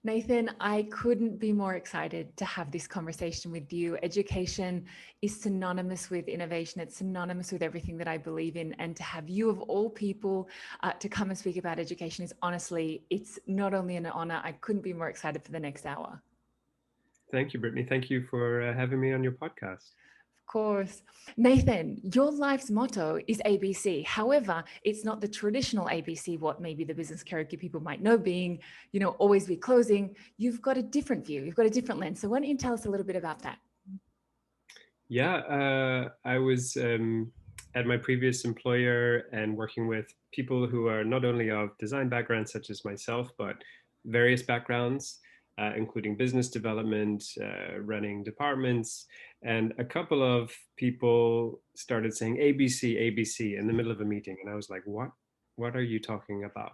Nathan, I couldn't be more excited to have this conversation with you. Education is synonymous with innovation. It's synonymous with everything that I believe in. And to have you of all people to come and speak about education is honestly, it's not only an honor, I couldn't be more excited for the next hour. Thank you, Brittany. Thank you for having me on your podcast. Of course. Nathan, your life's motto is ABC. However, it's not the traditional ABC, what maybe the business character people might know being, always be closing. You've got a different view. You've got a different lens. So why don't you tell us a little bit about that? Yeah, I was at my previous employer and working with people who are not only of design backgrounds, such as myself, but various backgrounds, including business development, running departments. And a couple of people started saying ABC, ABC in the middle of a meeting. And I was like, what? What are you talking about?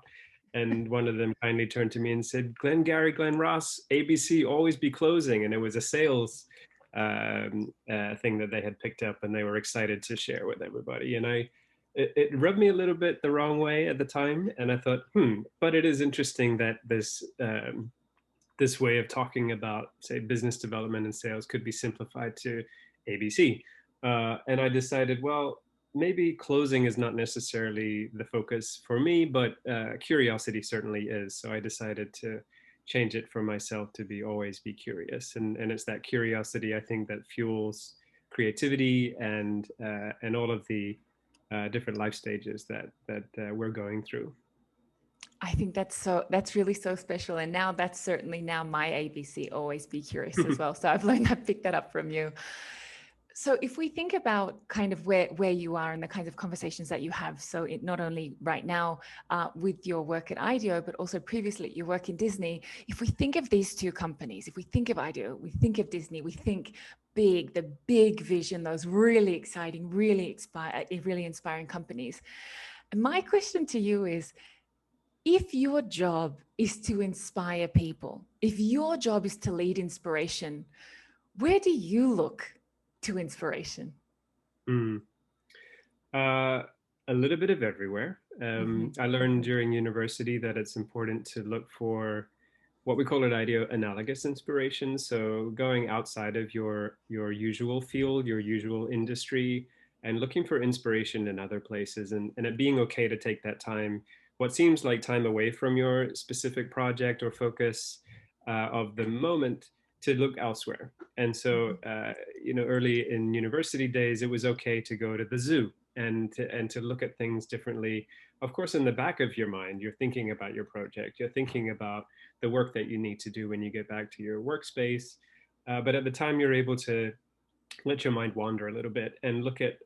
And one of them kindly turned to me and said, Glenn Gary, Glenn Ross, ABC, always be closing. And it was a sales thing that they had picked up and they were excited to share with everybody. And it rubbed me a little bit the wrong way at the time. And I thought, but it is interesting that this way of talking about, say, business development and sales could be simplified to ABC. And I decided, well, maybe closing is not necessarily the focus for me, but curiosity certainly is. So I decided to change it for myself to be always be curious. And it's that curiosity, I think, that fuels creativity and all of the different life stages that we're going through. I think that's really so special. And now that's certainly now my ABC, always be curious as well. So I've picked that up from you. So if we think about kind of where you are and the kinds of conversations that you have, so it not only right now with your work at IDEO, but also previously your work in Disney, if we think of these two companies, if we think of IDEO, we think of Disney, we think big, the big vision, those really exciting, really inspiring companies. And my question to you is, if your job is to inspire people, if your job is to lead inspiration, where do you look to inspiration? Mm. Uh, a little bit of everywhere. Mm-hmm. I learned during university that it's important to look for what we call at IDEO analogous inspiration. So going outside of your usual field, your usual industry, and looking for inspiration in other places, and it being okay to take that time, what seems like time away from your specific project or focus of the moment, to look elsewhere. And so, early in university days, it was okay to go to the zoo and to look at things differently. Of course, in the back of your mind, you're thinking about your project, you're thinking about the work that you need to do when you get back to your workspace. But at the time, you're able to let your mind wander a little bit and look at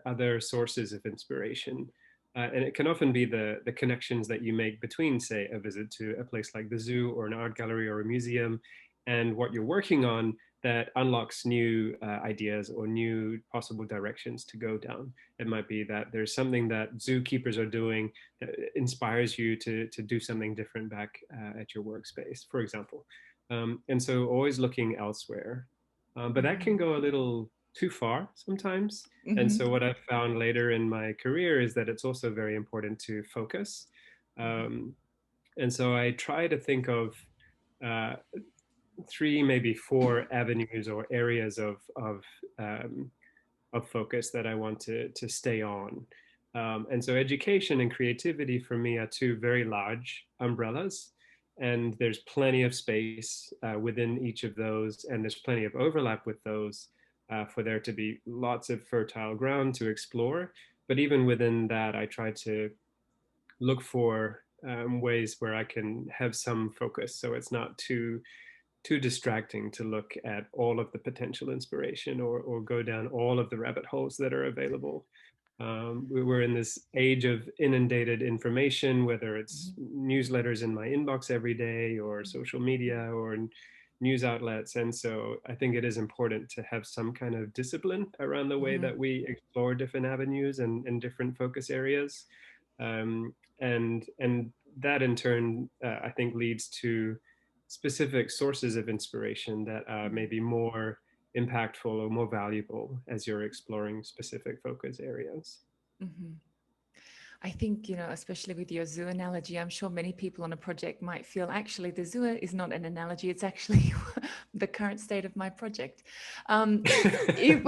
other sources of inspiration. And it can often be the connections that you make between, say, a visit to a place like the zoo or an art gallery or a museum and what you're working on that unlocks new ideas or new possible directions to go down. It might be that there's something that zookeepers are doing that inspires you to do something different back at your workspace, for example. And so always looking elsewhere. But that can go a little too far sometimes. And Mm-hmm. so what I've found later in my career is that it's also very important to focus. Um, and so I try to think of uh, three, maybe four avenues or areas of focus that I want to stay on. And so education and creativity for me are two very large umbrellas. And there's plenty of space within each of those, and there's plenty of overlap with those for there to be lots of fertile ground to explore. But even within that, I try to look for ways where I can have some focus, so it's not too distracting to look at all of the potential inspiration or go down all of the rabbit holes that are available. We're in this age of inundated information, whether it's newsletters in my inbox every day or social media or news outlets. And so I think it is important to have some kind of discipline around the way Mm-hmm. that we explore different avenues and different focus areas. And that in turn, I think leads to specific sources of inspiration that may be more impactful or more valuable as you're exploring specific focus areas. Mm-hmm. I think, especially with your zoo analogy, I'm sure many people on a project might feel actually the zoo is not an analogy, it's actually the current state of my project. If,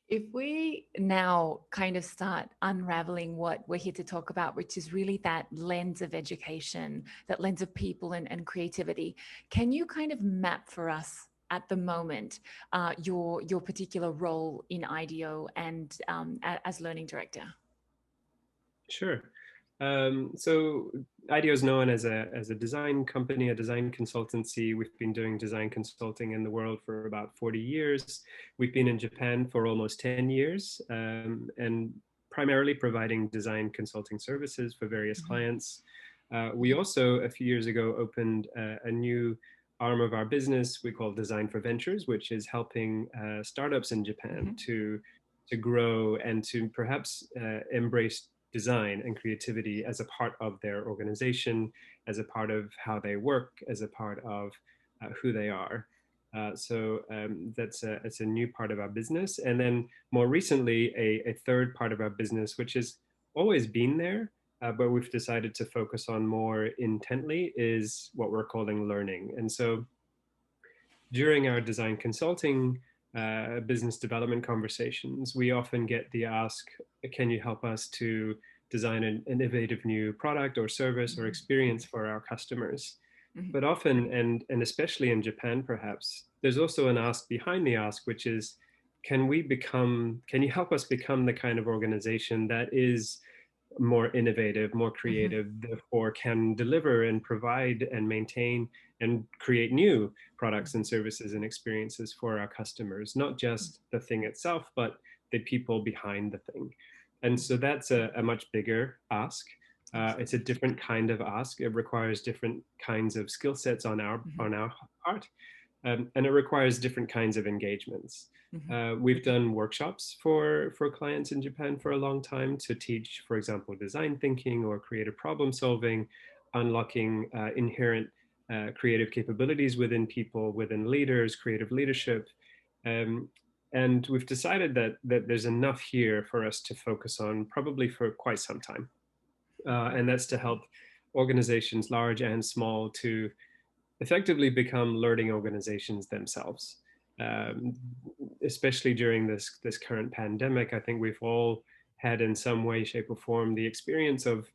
if we now kind of start unraveling what we're here to talk about, which is really that lens of education, that lens of people and creativity, can you kind of map for us at the moment your particular role in IDEO and as learning director? Sure. So IDEO is known as a design company, a design consultancy. We've been doing design consulting in the world for about 40 years. We've been in Japan for almost 10 years, and primarily providing design consulting services for various clients. We also, a few years ago, opened a new arm of our business we call Design for Ventures, which is helping startups in Japan to grow and to perhaps embrace design and creativity as a part of their organization, as a part of how they work, as a part of who they are. It's a new part of our business. And then more recently, a third part of our business, which has always been there, but we've decided to focus on more intently, is what we're calling learning. And so during our design consulting business development conversations, we often get the ask, can you help us to design an innovative new product or service or experience for our customers? But often, and especially in Japan, perhaps, there's also an ask behind the ask, which is, can you help us become the kind of organization that is more innovative, more creative, therefore can deliver and provide and maintain and create new products and services and experiences for our customers, not just the thing itself, but the people behind the thing. And so that's a much bigger ask. It's a different kind of ask. It requires different kinds of skill sets on our part, and it requires different kinds of engagements. We've done workshops for clients in Japan for a long time to teach, for example, design thinking or creative problem solving, unlocking inherent creative capabilities within people, within leaders, creative leadership. And we've decided that there's enough here for us to focus on probably for quite some time. And that's to help organizations, large and small, to effectively become learning organizations themselves. Especially during this current pandemic, I think we've all had in some way, shape, or form the experience of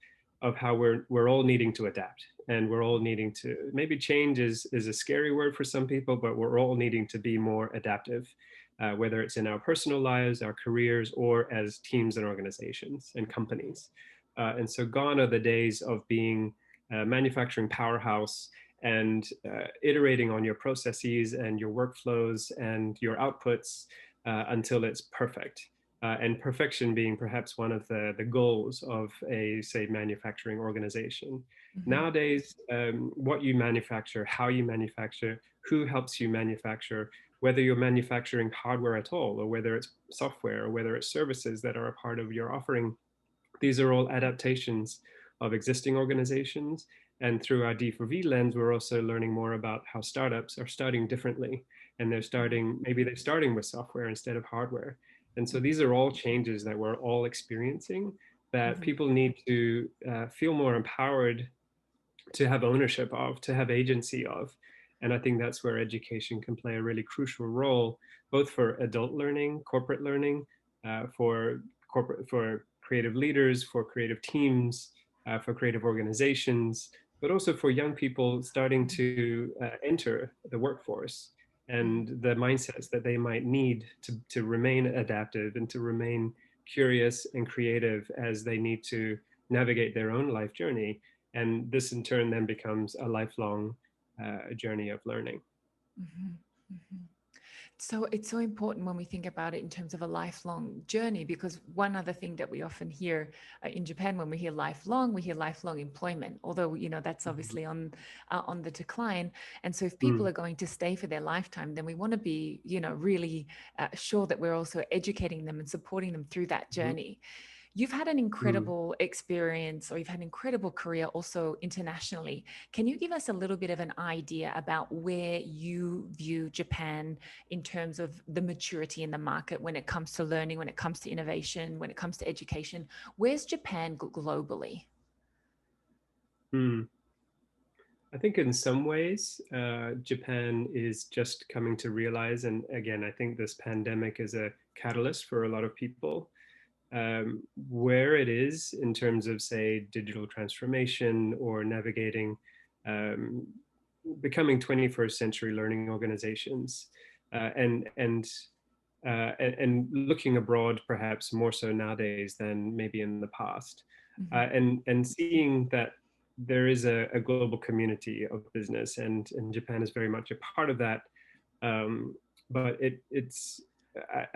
how we're all needing to adapt, and we're all needing to, maybe change is a scary word for some people, but we're all needing to be more adaptive, whether it's in our personal lives, our careers, or as teams and organizations and companies. And so gone are the days of being a manufacturing powerhouse and iterating on your processes and your workflows and your outputs until it's perfect. And perfection being perhaps one of the goals of a, say, manufacturing organization. Nowadays, what you manufacture, how you manufacture, who helps you manufacture, whether you're manufacturing hardware at all, or whether it's software, or whether it's services that are a part of your offering, these are all adaptations of existing organizations. And through our D4V lens, we're also learning more about how startups are starting differently. And maybe they're starting with software instead of hardware. And so these are all changes that we're all experiencing that people need to feel more empowered to have ownership of, to have agency of. And I think that's where education can play a really crucial role, both for adult learning, corporate learning, for creative leaders, for creative teams, for creative organizations, but also for young people starting to enter the workforce, and the mindsets that they might need to remain adaptive and to remain curious and creative as they need to navigate their own life journey. And this in turn then becomes a lifelong journey of learning. So it's so important when we think about it in terms of a lifelong journey, because one other thing that we often hear in Japan, when we hear lifelong employment, although, that's obviously on the decline. And so if people are going to stay for their lifetime, then we want to be, really sure that we're also educating them and supporting them through that journey. You've had an Mm. incredible experience, or you've had an incredible career also internationally. Can you give us a little bit of an idea about where you view Japan in terms of the maturity in the market when it comes to learning, when it comes to innovation, when it comes to education? Where's Japan globally? Mm. I think in some ways, Japan is just coming to realize, and again, I think this pandemic is a catalyst for a lot of people, where it is in terms of, say, digital transformation or navigating, um, becoming 21st century learning organizations, and looking abroad perhaps more so nowadays than maybe in the past, Mm-hmm. and seeing that there is a global community of business, and Japan is very much a part of that. But it's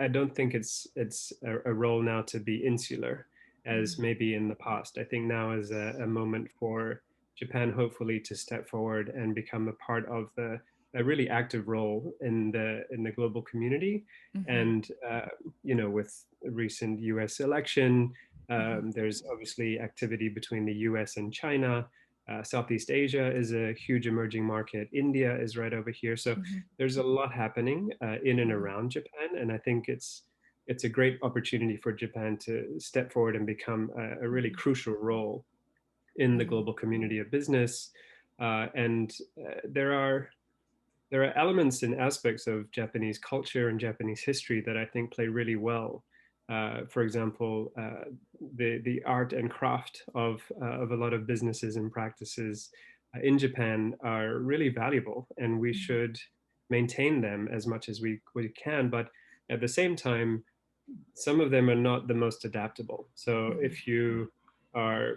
I don't think it's a role now to be insular as Mm-hmm. maybe in the past. I think now is a moment for Japan hopefully to step forward and become a part of a really active role in the global community. Mm-hmm. And with the recent U.S. election, Mm-hmm. there's obviously activity between the U.S. and China. Southeast Asia is a huge emerging market. India is right over here. So Mm-hmm. there's a lot happening in and Mm-hmm. around Japan, and I think it's a great opportunity for Japan to step forward and become a really crucial role in the Mm-hmm. global community of business. And there are elements and aspects of Japanese culture and Japanese history that I think play really well. For example, the art and craft of a lot of businesses and practices in Japan are really valuable, and we Mm-hmm. should maintain them as much as we can. But at the same time, some of them are not the most adaptable. So Mm-hmm. if you are,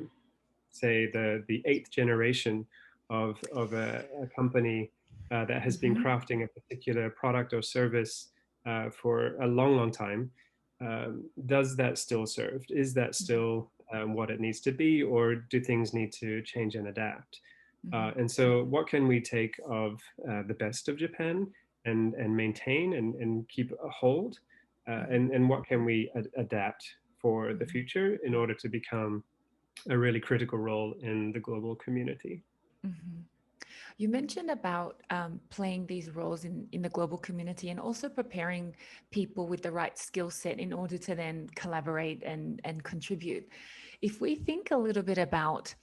say, the eighth generation of a company that has been Mm-hmm. crafting a particular product or service for a long, long time, does that still serve? Is that still what it needs to be, or do things need to change and adapt? Mm-hmm. And so, what can we take of the best of Japan and maintain and keep a hold, Mm-hmm. and what can we adapt for the Mm-hmm. future in order to become a really critical role in the global community. Mm-hmm. You mentioned about playing these roles in the global community and also preparing people with the right skill set in order to then collaborate and contribute. If we think a little bit about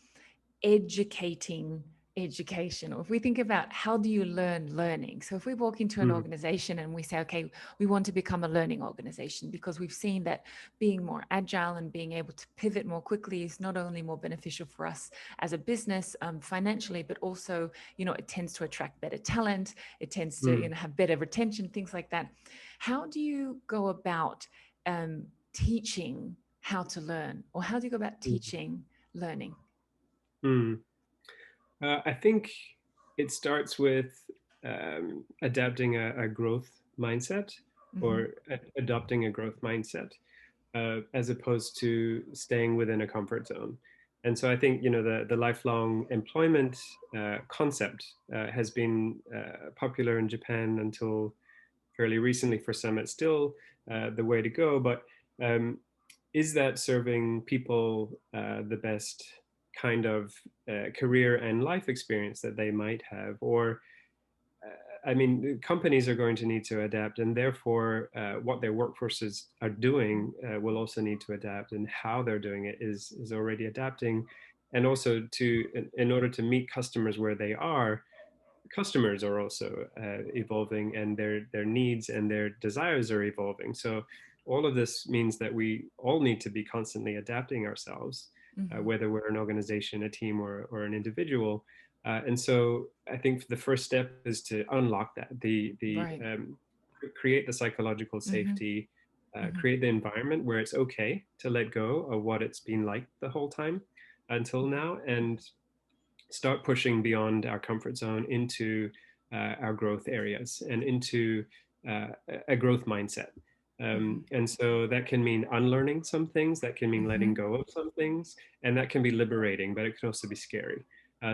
educating education, or if we think about how do you learn learning, so if we walk into an Mm, organization and we say, okay, we want to become a learning organization because we've seen that being more agile and being able to pivot more quickly is not only more beneficial for us as a business, financially, but also, it tends to attract better talent, it tends to, mm, have better retention, things like that. How do you go about teaching how to learn, or how do you go about mm, teaching learning? mm. I think it starts with adapting a growth mindset, Mm-hmm. or adopting a growth mindset, as opposed to staying within a comfort zone. And so I think the lifelong employment concept has been popular in Japan until fairly recently. For some, it's still the way to go. But um, is that serving people the best kind of career and life experience that they might have? Or I mean, companies are going to need to adapt, and therefore, what their workforces are doing will also need to adapt, and how they're doing it is already adapting. And also, in order to meet customers where they are, customers are also evolving, and their needs and their desires are evolving. So all of this means that we all need to be constantly adapting ourselves, Mm-hmm. whether we're an organization, a team, or an individual. And so I think the first step is to unlock that, the Right. create the psychological Mm-hmm. safety, Mm-hmm. create the environment where it's okay to let go of what it's been like the whole time until now, and start pushing beyond our comfort zone into our growth areas and into uh, a growth mindset. Mm-hmm. And so that can mean unlearning some things, that can mean Mm-hmm. letting go of some things, and that can be liberating, but it can also be scary.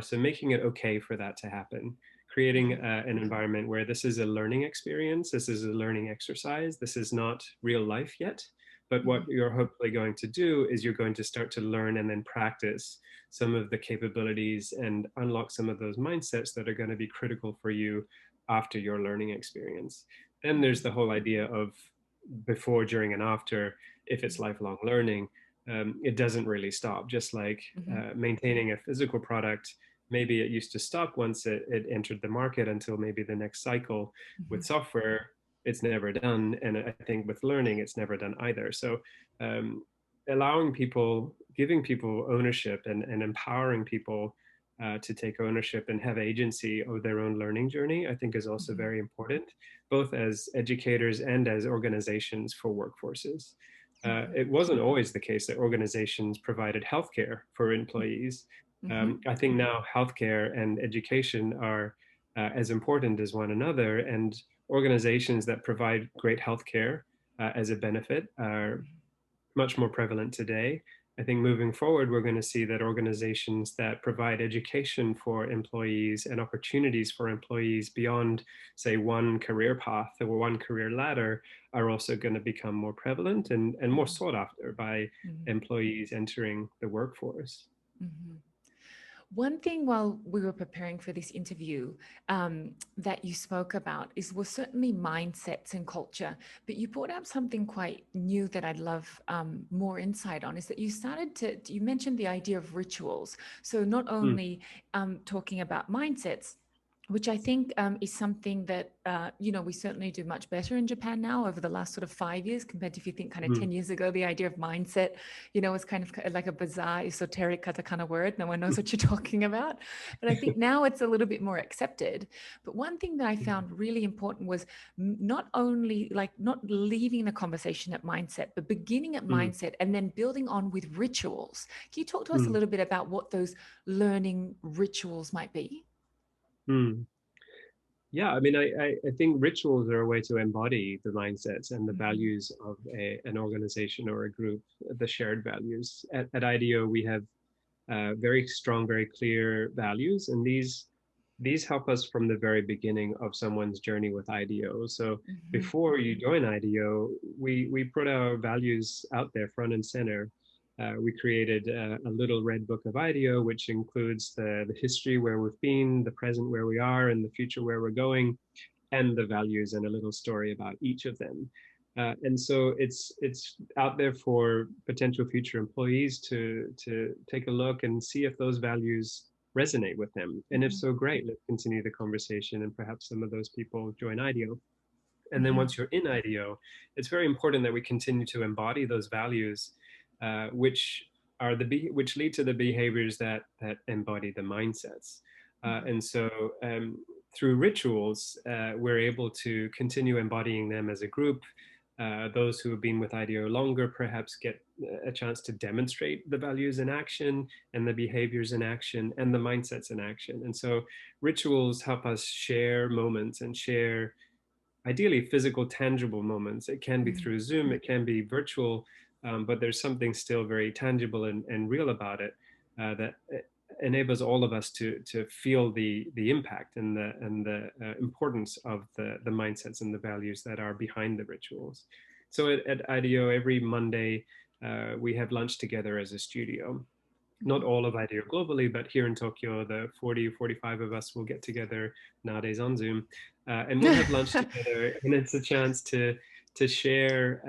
So making it okay for that to happen, creating Mm-hmm. an environment where this is a learning experience, this is a learning exercise, this is not real life yet. But what Mhm. you're hopefully going to do is you're going to start to learn and then practice some of the capabilities and unlock some of those mindsets that are going to be critical for you after your learning experience. Then there's Mhm. the whole idea of before, during, and after. If it's lifelong learning, it doesn't really stop. Just like Mhm. maintaining a physical product, maybe it used to stop once it entered the market until maybe the next cycle. With Mhm. software, it's never done. And I think with learning, it's never done either. So um, allowing people, giving people ownership and empowering people to take ownership and have agency of their own learning journey, I think is also Mhm. very important, both as educators and as organizations for workforces. Mhm. It wasn't always the case that organizations provided healthcare for employees. Mhm. I think now healthcare and education are as important as one another, and organizations that provide great healthcare as a benefit are much more prevalent today. I think moving forward, we're going to see that organizations that provide education for employees and opportunities for employees beyond, say, one career path or one career ladder are also going to become more prevalent and more Mhm. sought after by Mhm. employees entering the workforce. Mhm. One thing while we were preparing for this interview that you spoke about was certainly mindsets and culture, but you brought up something quite new that I'd love more insight on. Is that you mentioned the idea of rituals. So not Mm, only talking about mindsets, which I think is something that we certainly do much better in Japan now over the last sort of 5 years compared to if you think kind of mm, 10 years ago, the idea of mindset, was kind of like a bizarre, esoteric katakana word. No one knows what you're talking about. But I think now it's a little bit more accepted. But one thing that I found really important was not only like not leaving the conversation at mindset, but beginning at mm, mindset and then building on with rituals. Can you talk to us a mm, little bit about what those learning rituals might be? mm. Yeah, I mean, I think rituals are a way to embody the mindsets and the Mhm. values of an organization or a group, the shared values. At IDEO, we have very strong, very clear values, and these help us from the very beginning of someone's journey with IDEO. So Mhm. before you join IDEO, we put our values out there front and center. We created a little red book of IDEO, which includes the history where we've been, the present where we are, and the future where we're going, and the values and a little story about each of them. And so it's out there for potential future employees to take a look and see if those values resonate with them. And if Mhm. so, great, let's continue the conversation and perhaps some of those people join IDEO. And then Mhm. once you're in IDEO, it's very important that we continue to embody those values, which are which lead to the behaviors that embody the mindsets. Mhm. And so through rituals, we're able to continue embodying them as a group. Those who have been with IDEO longer perhaps get a chance to demonstrate the values in action and the behaviors in action and the mindsets in action. And so rituals help us share moments and share ideally physical, tangible moments. It can be Mhm. through Zoom, it can be virtual, but there's something still very tangible and real about it that enables all of us to feel the impact and the importance of the mindsets and the values that are behind the rituals. So at IDEO, every Monday, we have lunch together as a studio. Not Mhm. all of IDEO globally, but here in Tokyo, the 40, 45 of us will get together nowadays on Zoom, and we'll have lunch together. And it's a chance to share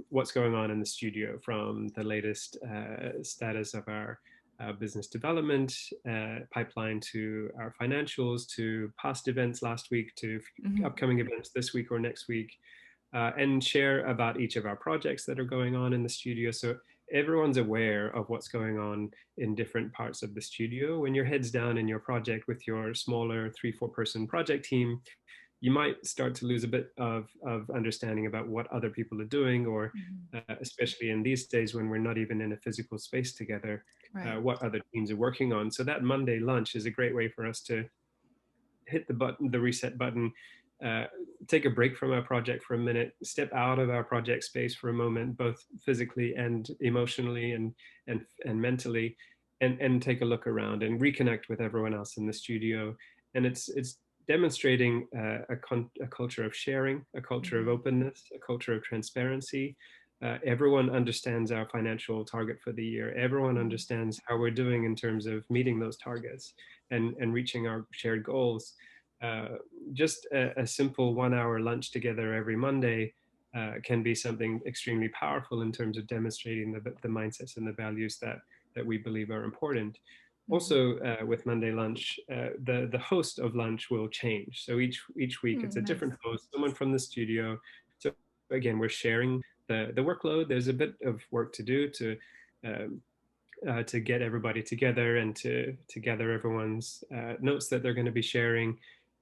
what's going on in the studio, from the latest status of our business development pipeline to our financials, to past events last week, to Mhm. upcoming events this week or next week, and share about each of our projects that are going on in the studio. So everyone's aware of what's going on in different parts of the studio. When your head's down in your project with your smaller 3, 4 person project team, you might start to lose a bit of understanding about what other people are doing, or Mhm. especially in these days when we're not even in a physical space together, Right. what other teams are working on. So that Monday lunch is a great way for us to hit the button, the reset button, uh, take a break from our project for a minute, step out of our project space for a moment, both physically and emotionally and mentally, and take a look around and reconnect with everyone else in the studio. And it's demonstrating a culture of sharing, a culture of Mhm. openness, a culture of transparency, everyone understands our financial target for the year. Everyone understands how we're doing in terms of meeting those targets and reaching our shared goals. Just a simple 1 hour lunch together every Monday can be something extremely powerful in terms of demonstrating the mindsets and the values that we believe are important. Also, with Monday lunch, the host of lunch will change. So each week it's a different Nice. host, someone from the studio. So again, we're sharing the workload. There's a bit of work to do um, to get everybody together and to gather everyone's notes that they're going to be sharing.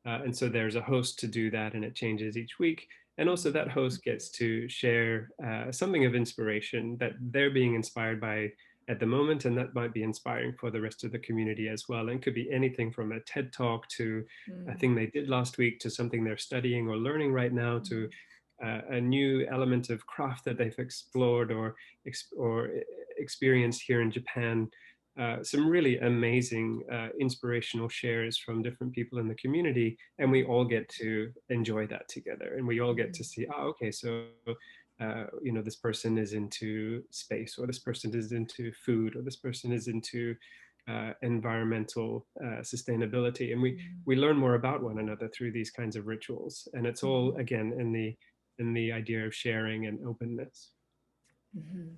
And so there's a host to do that, and it changes each week. And also that host gets to share something of inspiration that they're being inspired by at the moment, and that might be inspiring for the rest of the community as well. And it could be anything from a TED talk to a thing they did last week to something they're studying or learning right now to a new element of craft that they've explored or experienced here in Japan. Some really amazing inspirational shares from different people in the community, and we all get to enjoy that together, and we all get to see, oh, okay, so this person is into space, or this person is into food, or this person is into environmental sustainability, and we learn more about one another through these kinds of rituals, and it's all again in the idea of sharing and openness. Mhm.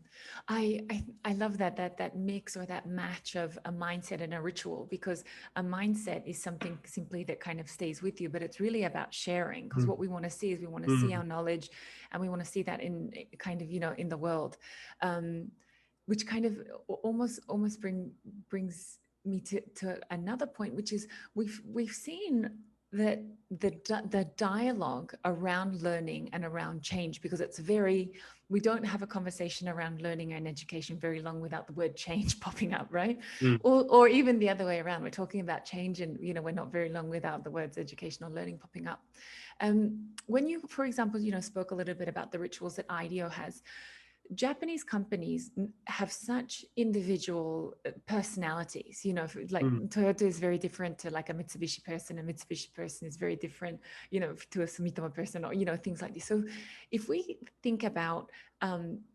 I love that mix or that match of a mindset and a ritual, because a mindset is something simply that kind of stays with you, but it's really about sharing, because what we want to see is we want to see Mm. our knowledge, and we want to see that in kind of in the world, um, which kind of almost brings me to another point, which is we've seen that the dialogue around learning and around change, because it's very, we don't have a conversation around learning and education very long without the word change popping up, right? Mm. Or even the other way around, we're talking about change and we're not very long without the words education or learning popping up. When you, for example, spoke a little bit about the rituals that IDEO has, Japanese companies have such individual personalities. Like Mm. Toyota is very different to like a Mitsubishi person. A Mitsubishi person is very different, to a Sumitomo person, or things like this. So, if we think about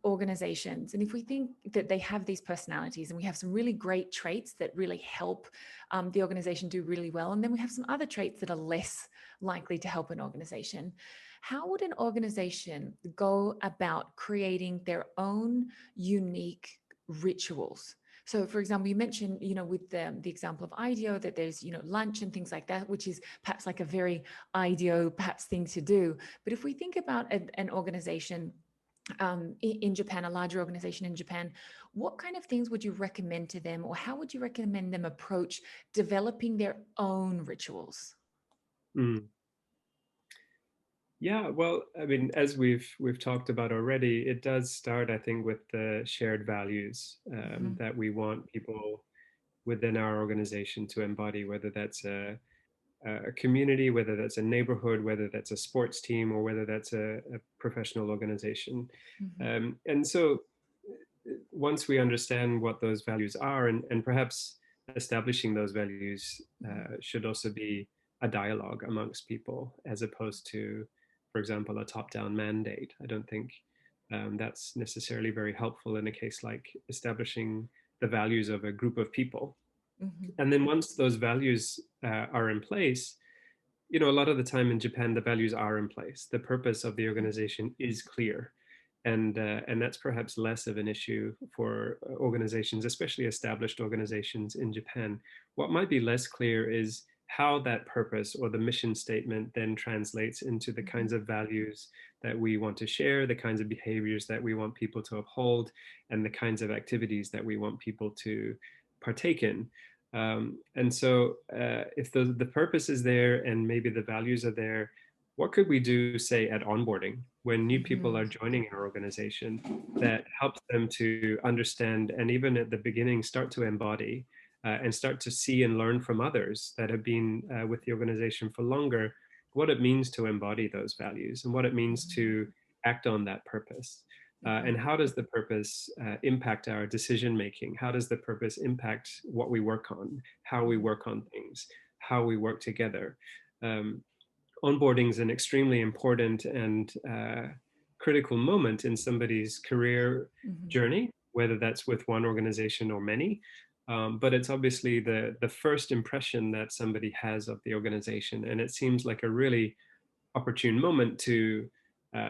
organizations, and if we think that they have these personalities, and we have some really great traits that really help the organization do really well, and then we have some other traits that are less likely to help an organization. How would an organization go about creating their own unique rituals? So, for example, you mentioned, with the example of IDEO, that there's, lunch and things like that, which is perhaps like a very IDEO perhaps thing to do. But if we think about an organization in Japan, a larger organization in Japan, what kind of things would you recommend to them, or how would you recommend them approach developing their own rituals? Mm. Yeah, well, I mean, as we've talked about already, it does start, I think, with the shared values Mhm, that we want people within our organization to embody, whether that's a community, whether that's a neighborhood, whether that's a sports team, or whether that's a professional organization. mhm, And so once we understand what those values are, and perhaps establishing those values mhm, should also be a dialogue amongst people, as opposed to, for example, a top-down mandate. I don't think that's necessarily very helpful in a case like establishing the values of a group of people. mhm, And then once those values are in place, a lot of the time in Japan, the values are in place. The purpose of the mhm, organization is clear, and that's perhaps less of an issue for organizations, especially established organizations in Japan. What might be less clear is how that purpose or the mission statement then translates into the mhm, kinds of values that we want to share, the kinds of behaviors that we want people to uphold, and the kinds of activities that we want people to partake in. And so, if the purpose is there and maybe the values are there, what could we do, say, at onboarding when new people mhm, are joining an organization that helps them to understand and even at the beginning start to embody and start to see and learn from others that have been with the organization for longer what it means to embody those values and what it means mhm, to act on that purpose. And mhm, how does the purpose impact our decision making? How does the purpose impact what we work on, how we mhm, work on things, how we work together? Um, Onboarding is an extremely important and critical moment in somebody's career Mhm. journey, whether that's with one organization or many. But it's obviously the first impression that somebody has of the organization, and it seems like a really opportune moment to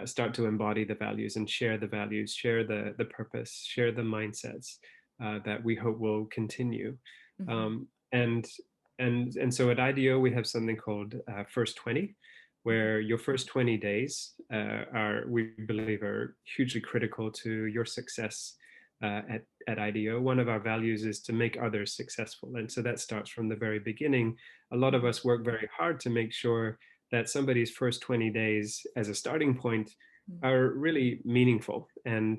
start to embody the values and share the values, share the purpose, share the mindsets that we hope will continue. Mhm. Um, and and so at IDEO we have something called First 20, Mhm. where your first 20 days are, we believe, are hugely critical to your success at IDEO. One of our values is to make others successful, and so that starts from the very beginning. A lot of Mhm. us work very hard to make sure that somebody's first 20 days as a starting point Mhm. are really meaningful and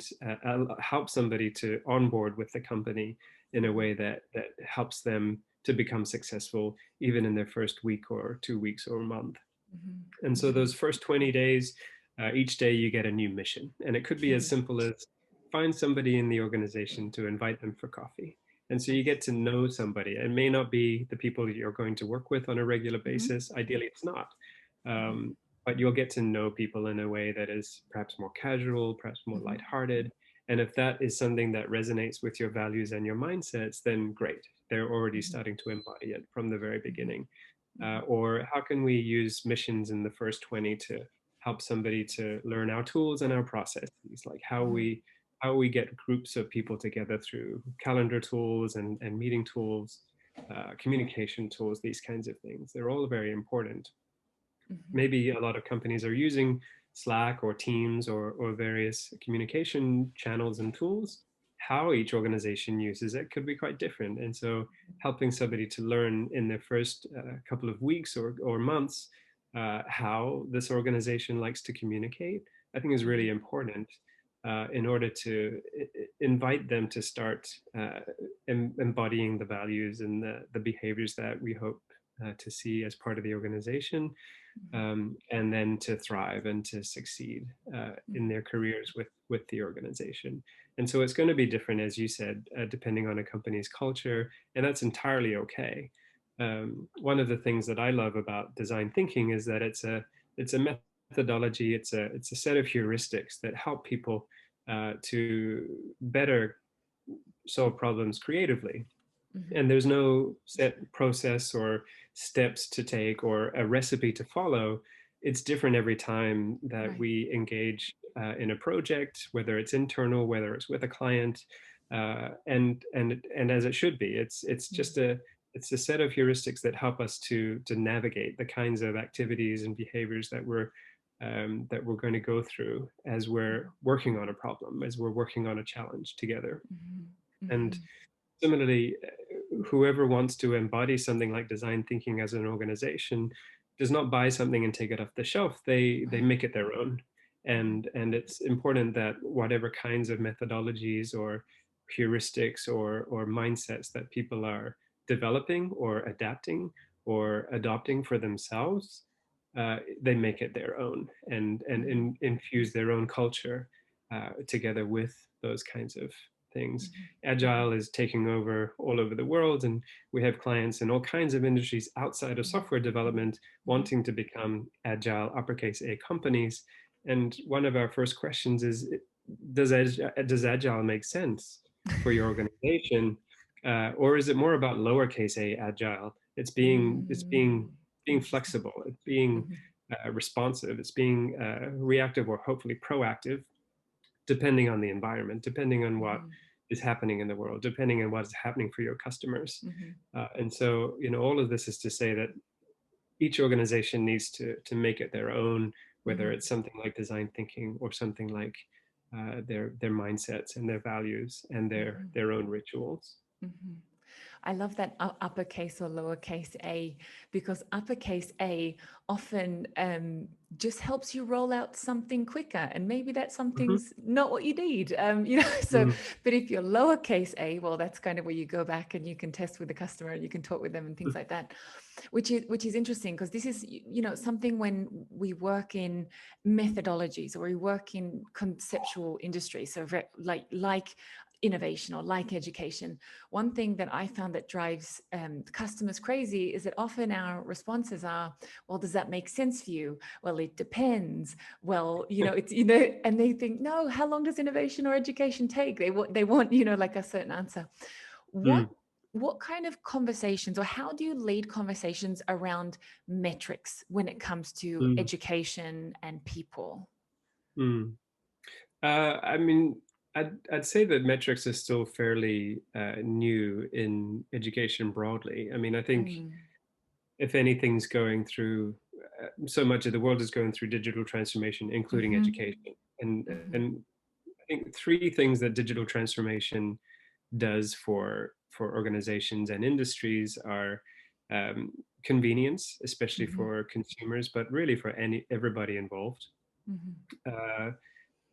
help somebody to onboard with the company in a Mhm. way that helps them to become successful even in their first week or 2 weeks or a month. Mhm. And so Mhm. those first 20 days, each day you get a new mission. And it could be as Mhm. simple as find somebody in the organization to invite them for coffee. And so you get to know somebody. It may not be the people you're going to work with on a regular Mhm. basis. Ideally, it's not. Mhm. But you'll get to know people in a way that is perhaps more casual, perhaps more Mhm. lighthearted. And if that is something that resonates with your values and your mindsets, then great. They're already Mhm. starting to embody it from the very Mhm. beginning. Mhm. Or how can we use missions in the first 20 to help somebody to learn our tools and our processes, like Mhm. how we get groups of people together through calendar tools and meeting tools, communication tools, these kinds of things. They're all very important. Mhm. Maybe a lot of companies are using Slack or Teams or various communication channels and tools. How each organization uses it could be quite different. And so helping somebody to learn in their first couple of weeks or months how this organization likes to communicate, I think is really Mhm. important in order to invite them to start embodying the values and the behaviors that we hope to see as part of the organization, Mhm. and then to thrive and to succeed in Mhm. their careers with the organization. And so it's going to be different, as you said, depending on a company's culture, and that's entirely okay. One of the things that I love about design thinking is that it's a methodology, it's a set of heuristics that help people to better solve problems creatively, Mhm. and there's no set process or steps to take or a recipe to follow. It's different every time that Right. we engage in a project, whether it's internal, whether it's with a client, and as it should be. It's Mhm. just a set of heuristics that help us to navigate the kinds of activities and behaviors that we're going to go through as we're Mhm. working on a problem, as we're working on a challenge together. Mhm. And Mhm. similarly, whoever wants to embody something like design thinking as an organization does not buy something and take it off the shelf. They Right. make it their own, Mhm. and it's important that whatever kinds of methodologies or heuristics or mindsets that people are developing or adapting or adopting for themselves, they make it their own Mhm. infuse their own culture together with those kinds of things. Mhm. Mhm. Agile is taking over the world, and we have clients in all kinds of industries outside of Mhm. software Mhm. development Mhm. wanting to become agile, uppercase A companies. And one of our first questions is, does agile make sense for your organization? Or is it more about lowercase a agile? Being Interesting. flexible, it's being Mhm. responsive, it's being reactive or hopefully proactive, depending on the environment, depending on what Mhm. is happening in the world, depending on what is happening for your customers. Mhm. And so, all of this is to say that each organization needs to make it their own, whether Mhm. it's something like design thinking or something like their mindsets and their values and Mhm. their own rituals. Mhm. I love that uppercase or lowercase a, because uppercase a often just helps you roll out something quicker, and maybe that Hmm. something's not what you need. So, Hmm. but if you're lowercase a, well, that's kind of where you go back and you can test with the customer and you can talk with them and things like that, which is interesting, because this is something when we work in methodologies or we work in conceptual industry. So like innovation or like education, one thing that I found that drives customers crazy is that often our responses are, well, does that make sense for you? Well, it depends. Well, it's, and they think, no, how long does innovation or education take? They want, like a certain answer. What Mm, what kind of conversations, or how do you lead conversations around metrics when it comes to mm, education and people? mm. I mean, I'd say that metrics is still fairly new in education broadly. I mean, I think Mm, if anything's going through, so much of the world is going through digital transformation, including mm-hmm, education. And mm-hmm, and I think three things that digital transformation does for organizations and industries are um, convenience, especially mm-hmm, for consumers, but really for everybody involved. mm-hmm,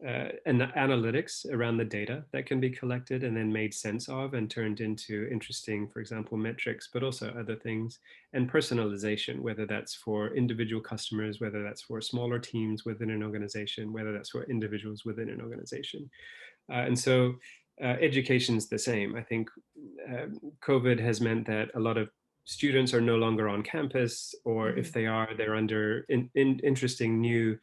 Uh, and analytics around the data that can be collected and then made sense of and turned into interesting, for example, metrics, but also other things, and personalization, whether that's for individual customers, whether that's for smaller teams within an organization, whether that's for individuals within an organization. And so education's the same. I think uh, COVID has meant that a lot of students are no longer on campus, or mm-hmm, if they are, they're under interesting new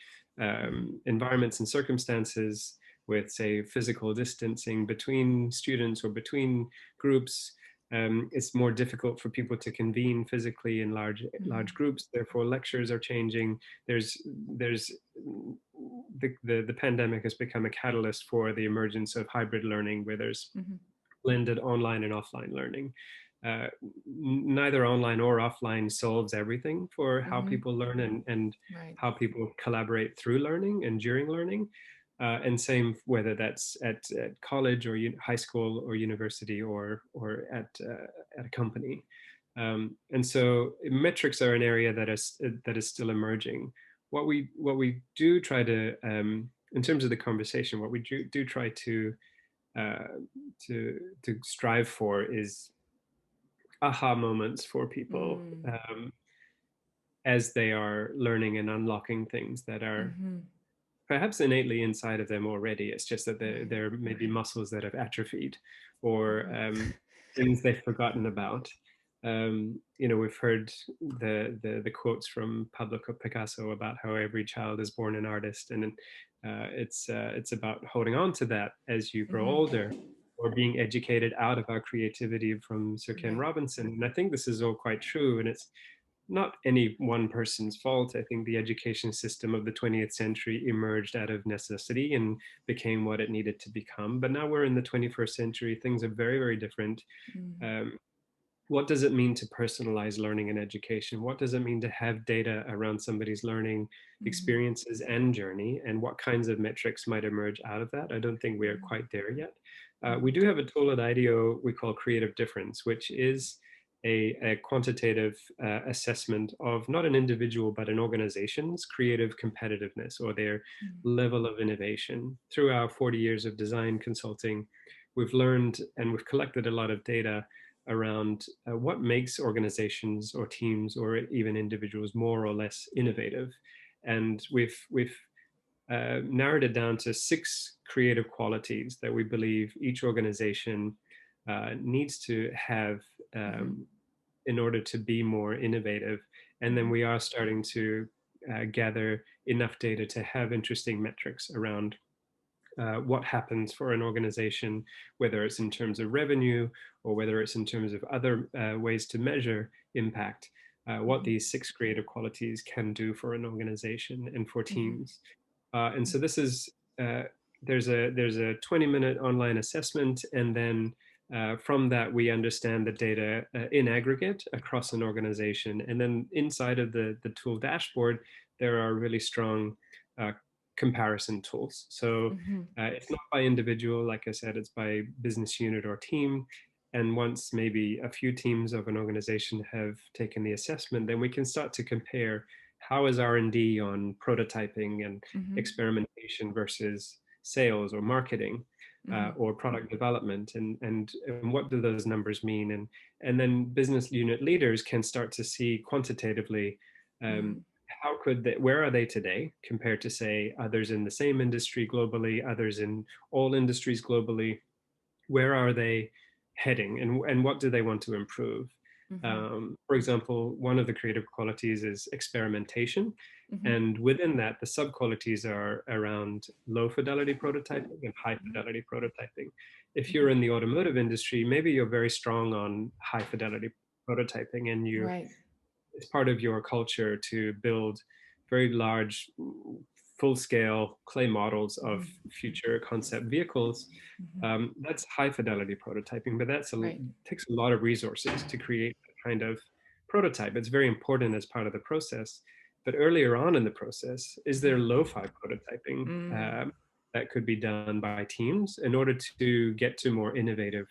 environments and circumstances with, say, physical distancing between students or between groups. It's more difficult for people to convene physically in large groups. Therefore, lectures are changing. There's the pandemic has become a catalyst for the emergence of hybrid learning, where there's mm-hmm, blended online and offline learning. Uh, Neither online or offline solves everything for how mm-hmm, people learn and right. how people collaborate through learning and during learning. And same whether that's at college or high school or university or at a company. And so metrics are an area that is still emerging. What we do try to in terms of the conversation, what we do try uh, to strive for is aha moments for people Mm, as they are learning and unlocking things that are mm-hmm, perhaps innately inside of them already. It's just that right. there may be muscles that have atrophied or Mm-hmm, things they've forgotten about. We've heard the quotes from Pablo Picasso about how every child is born an artist, and it's about holding on to that as you grow older, mm-hmm, or being educated out of our creativity from Sir Ken right. Robinson. And I think this is all quite true, and it's not any one person's fault. I think the education system of the 20th century emerged out of necessity and became what it needed to become. But now we're in the 21st century. Things are very, very different. Mm, Um, what does it mean to personalize learning and education? What does it mean to have data around somebody's learning mm-hmm, experiences and journey? And what kinds of metrics might emerge out of that? I don't think we are mm-hmm, quite there yet. We mm-hmm, do have a tool at IDEO we call Creative Difference, which is a quantitative assessment of not an individual, but an organization's creative competitiveness or their level of innovation. Through our 40 years of design consulting, we've learned and we've collected a lot of data around what makes organizations or teams or even individuals more or less innovative. And we've narrowed it down to 6 creative qualities that we believe each organization needs to have mm-hmm, um, in order to be more innovative. And then mm-hmm, we are starting to gather enough data to have interesting metrics around what happens for an organization, whether it's in terms of revenue or whether it's in terms of other ways to measure impact, what mm-hmm, these 6 creative qualities can do for an organization and for mm-hmm, teams. And so this is uh, there's a 20-minute online assessment, and then from that we understand the data in aggregate across an organization, and then inside of the tool dashboard there are really strong uh, comparison tools. So mm-hmm, it's not by individual, like I said, it's by business unit or team. And once maybe a few teams of an organization have taken the assessment, then we can start to compare how is R&D on prototyping and mm-hmm, experimentation versus sales or marketing mm-hmm, or product development, and what do those numbers mean, and then business unit leaders can start to see quantitatively mm-hmm, um, how could they, where are they today compared to say others in the same industry globally, others in all industries globally, where are they heading, and what do they want to improve? Mm-hmm. For example, one of the creative qualities is experimentation. Mm-hmm. And within that, the sub qualities are around low fidelity prototyping and high Mm-hmm. fidelity prototyping. If Mm-hmm. you're in the automotive industry, maybe you're very strong on high fidelity prototyping, and Right. it's part of your culture to build very large, full-scale clay models of Mm-hmm. future concept vehicles. Mm-hmm. That's high fidelity prototyping, but Right. takes a lot of resources to create that kind of prototype. It's very important as part of the process. But earlier on in the process, is there lo-fi prototyping Mm-hmm. that could be done by teams in order to get to more innovative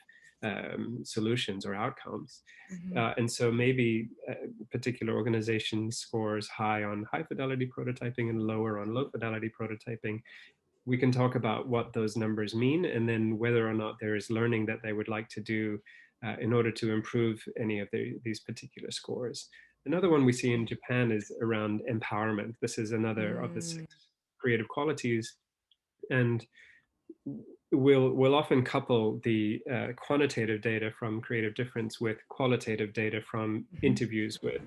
solutions or outcomes? Mm-hmm. And so maybe a particular organization scores high on high fidelity prototyping and lower on low fidelity prototyping. We can talk about what those numbers mean, and then whether or not there is learning that they would like to do in order to improve any of these particular scores. Another one we see in Japan is around empowerment. This is another of the Mm-hmm. 6 creative qualities. And we'll often couple the quantitative data from creative difference with qualitative data from Mm-hmm. interviews with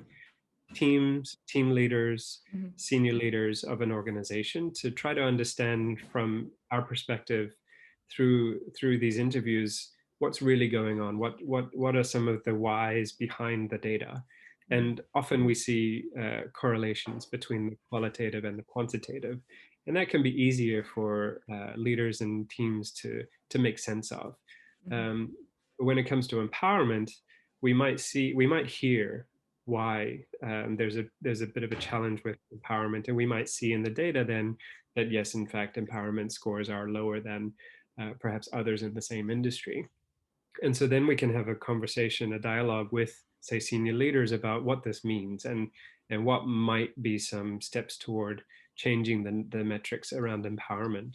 teams, team leaders, Mm-hmm. senior leaders of an organization, to try to understand from our perspective through these interviews what's really going on, what are some of the whys behind the data. And often we see correlations between the qualitative and the quantitative, and that can be easier for leaders and teams to make sense of. Mm-hmm. Um, when it comes to empowerment, we might hear why there's a bit of a challenge with empowerment, and we might see in the data then that yes, in fact, empowerment scores are lower than perhaps others in the same industry. And so then we can have a conversation, a dialogue with, say, senior leaders about what this means, and what might be some steps toward changing the metrics around empowerment.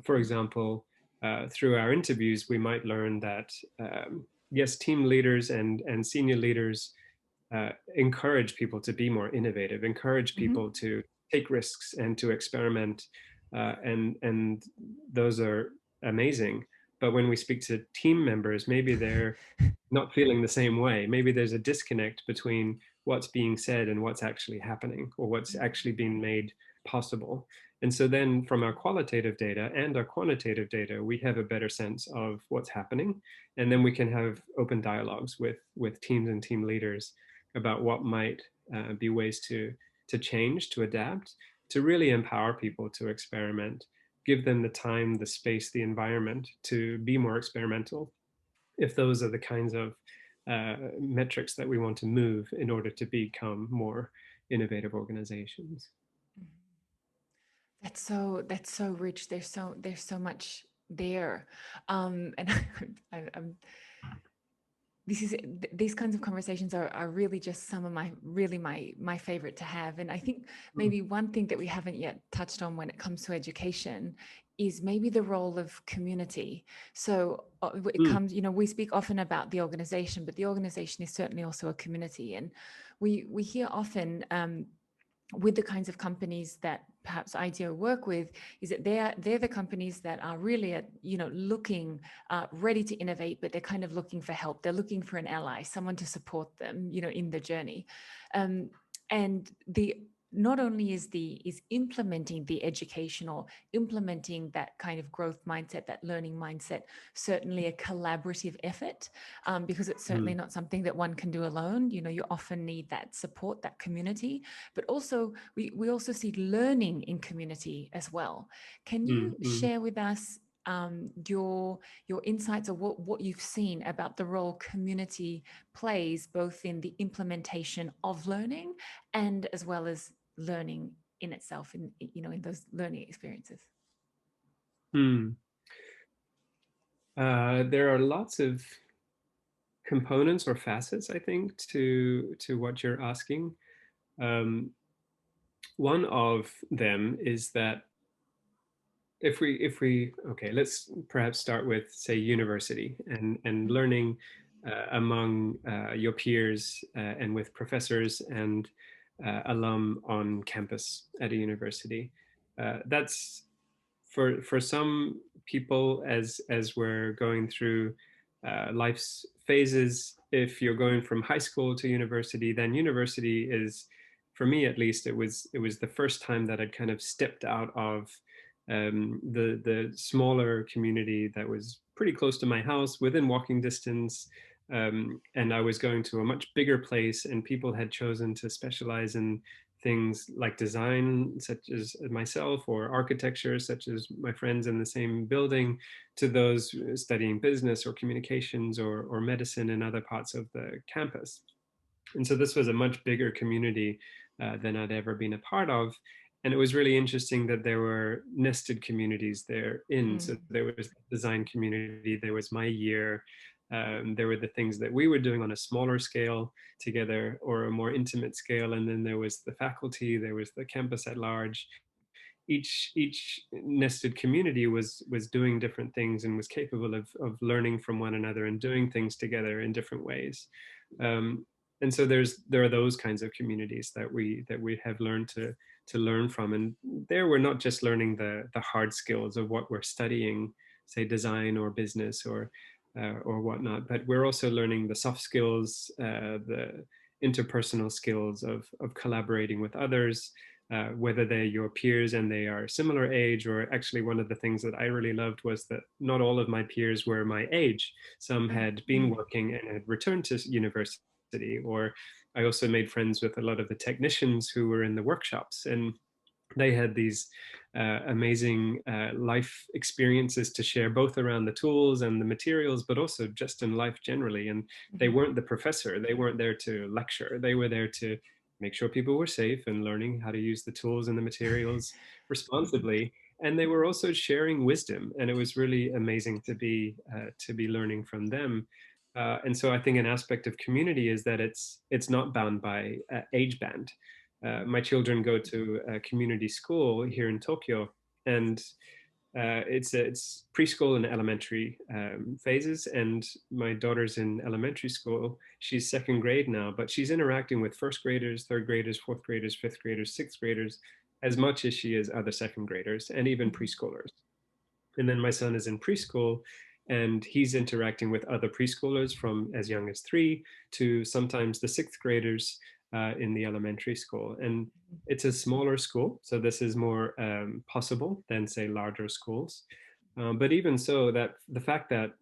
For example, through our interviews, we might learn that yes, team leaders and senior leaders encourage people to be more innovative, encourage Mm-hmm. people to take risks and to experiment, and those are amazing. But when we speak to team members, maybe they're not feeling the same way. Maybe there's a disconnect between what's being said and what's actually happening, or what's actually being made possible. And so then from our qualitative data and our quantitative data, we have a better sense of what's happening. And then we can have open dialogues with teams and team leaders about what might be ways to change, to adapt, to really empower people to experiment, give them the time, the space, the environment to be more experimental, if those are the kinds of metrics that we want to move in order to become more innovative organizations. That's so rich. There's so much there, and I'm this is these kinds of conversations are really just some of my favorite to have. And I think maybe one thing that we haven't yet touched on when it comes to education is maybe the role of community. So it Mm, comes, you know, we speak often about the organization, but the organization is certainly also a community. And we hear often with the kinds of companies that perhaps IDEO work with, is that they're the companies that are really at, you know, looking ready to innovate, but they're kind of looking for help. They're looking for an ally, someone to support them, you know, in the journey. And the not only is implementing the education or implementing that kind of growth mindset, that learning mindset, certainly a collaborative effort, because it's certainly mm, not something that one can do alone. You know, you often need that support, that community, but also we also see learning in community as well. Can mm, you mm. share with us your insights, or what you've seen about the role community plays both in the implementation of learning and as well as learning in itself, in, you know, in those learning experiences? Mm. There are lots of components or facets, I think, to what you're asking. Um, One of them is that if we okay, let's perhaps start with, say, university and learning among your peers and with professors and alum on campus at a university. That's for some people as we're going through life's phases. If you're going from high school to university, then university is, for me at least, it was the first time that I'd kind of stepped out of the smaller community that was pretty close to my house, within walking distance. And I was going to a much bigger place, and people had chosen to specialize in things like design, such as myself, or architecture, such as my friends in the same building, to those studying business or communications or medicine in other parts of the campus. And so this was a much bigger community than I'd ever been a part of. And it was really interesting that there were nested communities therein. So Mm. there was the design community, there was my year, there were the things that we were doing on a smaller scale together or a more intimate scale. And then there was the faculty, there was the campus at large. Each nested community was doing different things and was capable of learning from one another and doing things together in different ways. Um, and so there are those kinds of communities that we have learned to learn from. And there we're not just learning the hard skills of what we're studying, say design or business or whatnot, but we're also learning the soft skills, the interpersonal skills of collaborating with others, whether they're your peers and they are similar age. Or actually, one of the things that I really loved was that not all of my peers were my age. Some had been Mm. working and had returned to university. Or I also made friends with a lot of the technicians who were in the workshops, and they had these amazing life experiences to share, both around the tools and the materials, but also just in life generally. And they Mhm. weren't the professor, they weren't there to lecture, they were there to make sure people were safe and learning how to use the tools and the materials responsibly. And they were also sharing wisdom, and it was really amazing to be learning from them. And so I think an aspect of community is that it's not bound by age band. My children go to a community school here in Tokyo, and it's preschool and elementary phases. And my daughter's in elementary school. She's second grade now, but she's interacting with first graders, third graders, fourth graders, fifth graders, sixth graders, as much as she is other second graders and even Mhm. preschoolers. And then my son is in preschool, and he's interacting with other preschoolers from as young as 3 to sometimes the sixth graders in the elementary school. And it's a smaller school, so this is more possible than, say, larger schools. But even so, that the fact that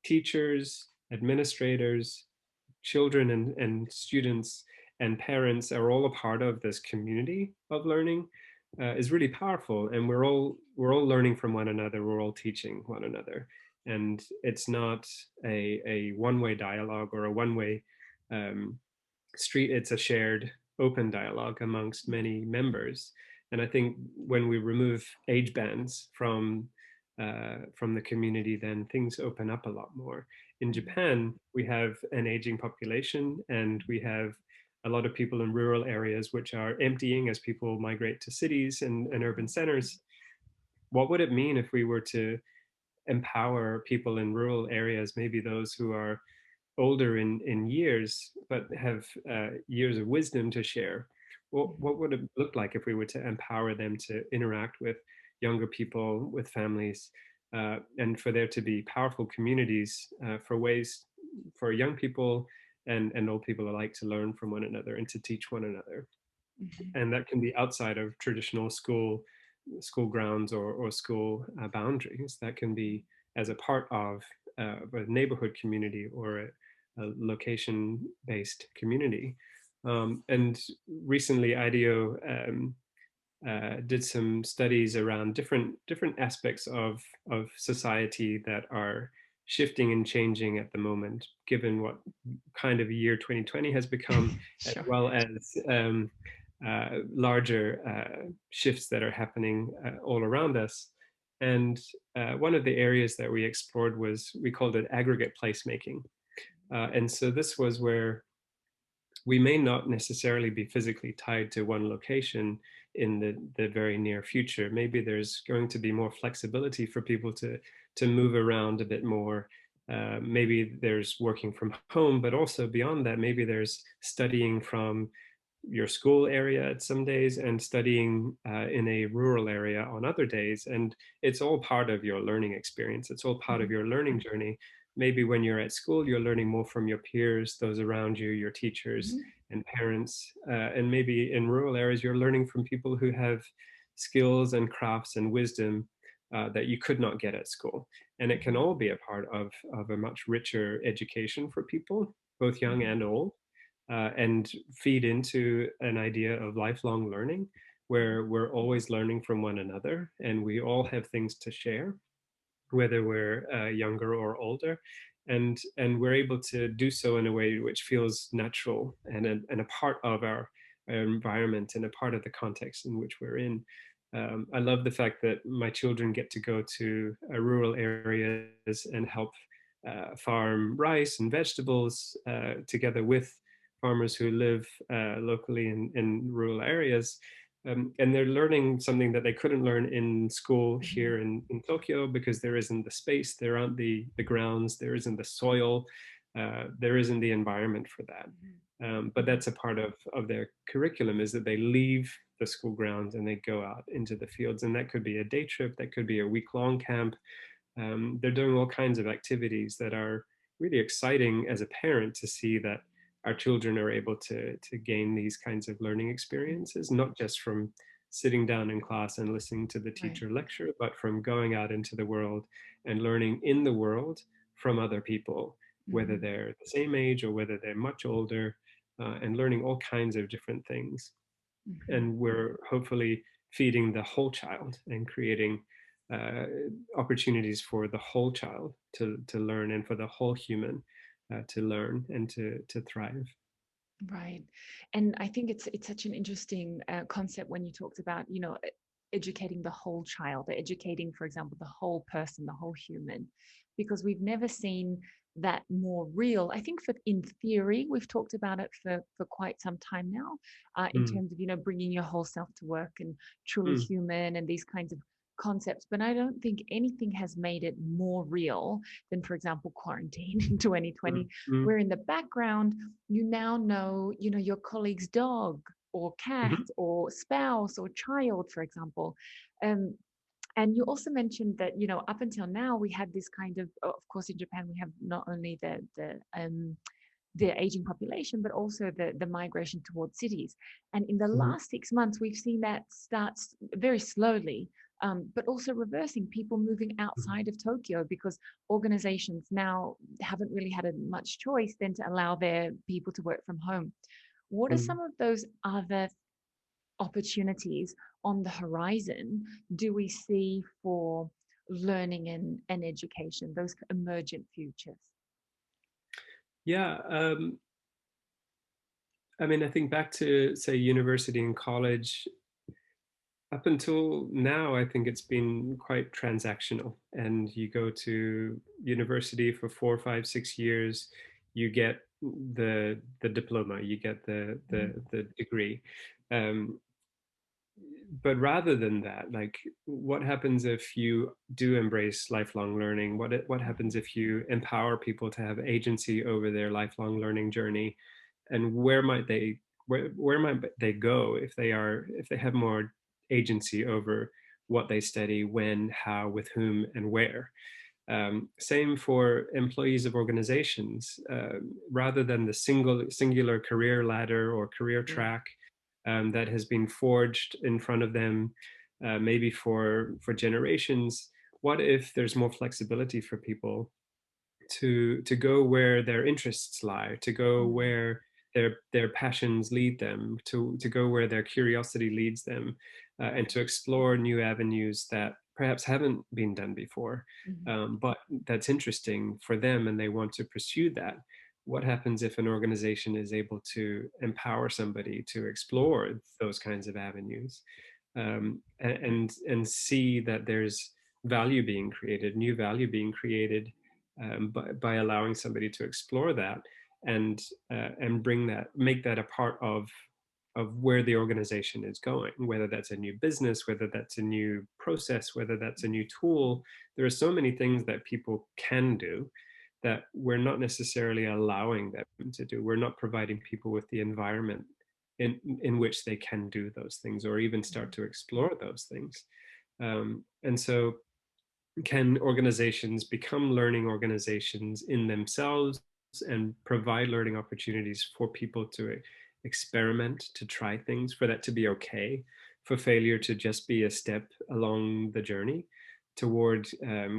teachers, administrators, children and students and parents are all a part of this community of learning is really powerful. And we're all learning from one another. We're all teaching one another, and it's not a one-way dialogue or a one-way um, street. It's a shared open dialogue amongst many members. And I think when we remove age bands from the community, then things open up a lot more. In Japan, we have an aging population, and we have a lot of people in rural areas which are emptying as people migrate to cities and urban centers. What would it mean if we were to empower people in rural areas, maybe those who are older in years, but have years of wisdom to share? What would it look like if we were to empower them to interact with younger people, with families, and for there to be powerful communities for ways for young people and old people alike to learn from one another and to teach one another? Mhm. And that can be outside of traditional school grounds or school boundaries. That can be as a part of a neighborhood community or a location-based community. And recently, IDEO did some studies around different aspects of society that are shifting and changing at the moment, given what kind of year 2020 has become, as Sure. well as larger shifts that are happening all around us. And one of the areas that we explored was, we called it aggregate placemaking. And so this was where we may not necessarily be physically tied to one location in the very near future. Maybe there's going to be more flexibility for people to move around a bit more. Maybe there's working from home, but also beyond that, maybe there's studying from your school area at some days and studying in a rural area on other days. And it's all part of your learning experience. It's all part of Mhm. your learning journey. Maybe when you're at school, you're learning more from your peers, those around you, your teachers Mhm. and parents. And maybe in rural areas, you're learning from people who have skills and crafts and wisdom that you could not get at school. And it can Mhm. all be a part of a much richer education for people, both young Mhm. and old, and feed into an idea of lifelong learning Mhm. where we're always learning from one another and we all have things to share, whether we're younger or older, and we're able to do so in a way which feels natural and a part of our environment and a part of the context in which we're in. I love the fact that my children get to go to rural areas and help farm rice and vegetables together with farmers who live locally in rural areas, and they're learning something that they couldn't learn in school Mhm. here in Tokyo because there isn't the space, there aren't the grounds, there isn't the soil, there isn't the environment for that. Mhm. But that's a part of their curriculum is that they leave the school grounds and they go out into the fields. And that could be a day trip, that could be a week-long camp. They're doing all kinds of activities that are really exciting as a parent to see that our children are able to gain these kinds of learning Mhm. experiences, not just from sitting down in class and listening to the Right. teacher lecture, but from going out into the world and learning in the world from other people, whether Mhm. they're the same age or whether they're much older, and learning all kinds of different things. Mhm. And we're hopefully feeding the whole child and creating uh, opportunities for the whole child to learn and for the whole human to learn and to thrive. Right. And I think it's such an interesting concept when you talked about, educating the whole child, educating, for example, the whole person, the whole human, because we've never seen that more real. I think for in theory, we've talked about it for quite some time now, in Mm, terms of, bringing your whole self to work and truly mm, human and these kinds of concepts. But I don't think anything has made it more real than, for example, quarantine in mm, 2020, mm, where in the background, you now know, your colleague's dog or cat mhm, or spouse or child, for example. Um, and you also mentioned that, up until now, we had this kind of course, in Japan, we have not only the aging population, but also the migration towards cities. And in the mhm, last 6 months, we've seen that starts very slowly, but also reversing, people moving mhm, outside of Tokyo because organizations now haven't really had much choice than to allow their people to work from home. What are mhm. some of those other opportunities on the horizon do we see for learning and education, those emergent futures? Yeah, I mean, I think back to say university and college. Up until now, I think it's been quite transactional. And you go to university for 4, 5, 6 years, you get the diploma, you get the degree. Um, but rather than that, like, what happens if you do embrace lifelong learning? What happens Mhm. if you empower people to have agency over their lifelong learning journey? And where might they go if they have more agency over what they study, when, how, with whom, and where. Same for employees of organizations. Rather than the singular career ladder or career Mm. track that has been forged in front of them, maybe for generations. What if there's more flexibility for people to go where their interests lie, to go Mhm. where their passions lead them, to go where their curiosity leads them, and to explore new avenues that perhaps haven't been done before, Mhm. but that's interesting for them and they want to pursue that. What happens if an organization is able to empower somebody to explore those kinds of avenues, and see that there's value being created, new value being created, by allowing somebody to explore that and make that a part of where the organization is going, whether that's a new business, whether that's a new process, whether that's a new tool. There are so many things that people can do that we're not necessarily allowing them to do. We're not providing people with the environment in which they can do those things or even start to explore those things. And so can organizations become learning organizations in themselves and provide learning opportunities for people to experiment, to try things, for that to be okay, for failure to just be a step along the journey toward